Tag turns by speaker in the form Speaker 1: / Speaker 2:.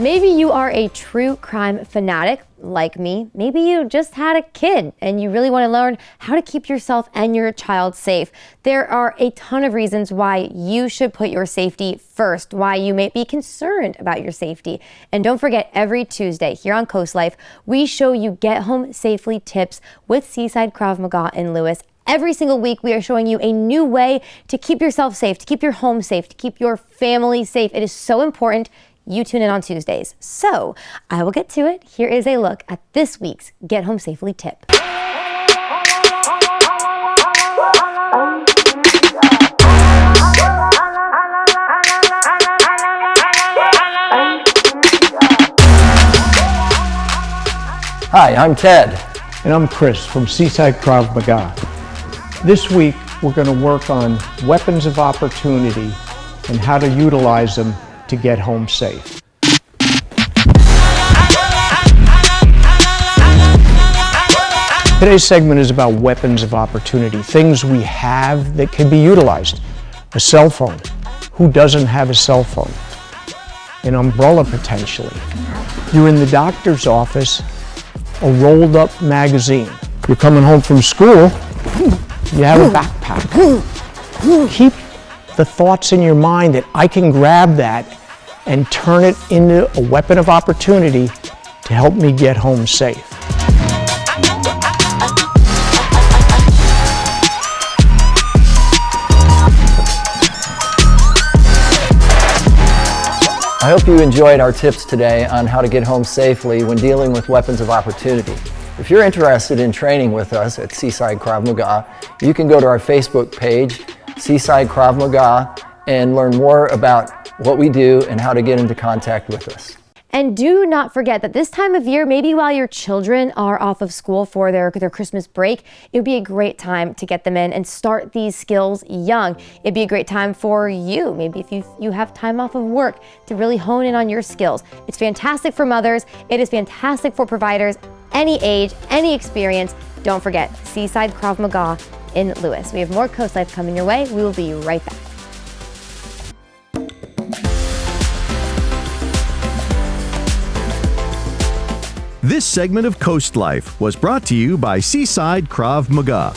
Speaker 1: Maybe you are a true crime fanatic like me. Maybe you just had a kid and you really want to learn how to keep yourself and your child safe. There are a ton of reasons why you should put your safety first, why you may be concerned about your safety. And don't forget, every Tuesday here on CoastLife, we show you get home safely tips with Seaside Krav Maga in Lewis. Every single week, we are showing you a new way to keep yourself safe, to keep your home safe, to keep your family safe. It is so important you tune in on Tuesdays. So I will get to it. Here is a look at this week's Get Home Safely tip.
Speaker 2: Hi, I'm Ted.
Speaker 3: And I'm Chris from Seaside Krav Maga. This week, we're going to work on weapons of opportunity and how to utilize them to get home safe. Today's segment is about weapons of opportunity, things we have that can be utilized. A cell phone. Who doesn't have a cell phone? An umbrella potentially. You're in the doctor's office, a rolled up magazine. You're coming home from school, you have a backpack. Keep the thoughts in your mind that I can grab that and turn it into a weapon of opportunity to help me get home safe.
Speaker 2: I hope you enjoyed our tips today on how to get home safely when dealing with weapons of opportunity. If you're interested in training with us at Seaside Krav Maga, you can go to our Facebook page, Seaside Krav Maga, and learn more about what we do and how to get into contact with us.
Speaker 1: And do not forget that this time of year, maybe while your children are off of school for their Christmas break, it would be a great time to get them in and start these skills young. It'd be a great time for you, maybe if you have time off of work, to really hone in on your skills. It's fantastic for mothers. It is fantastic for providers, any age, any experience. Don't forget, Seaside Krav Maga in Lewis. We have more CoastLife coming your way. We will be right back.
Speaker 4: This segment of CoastLife was brought to you by Seaside Krav Maga.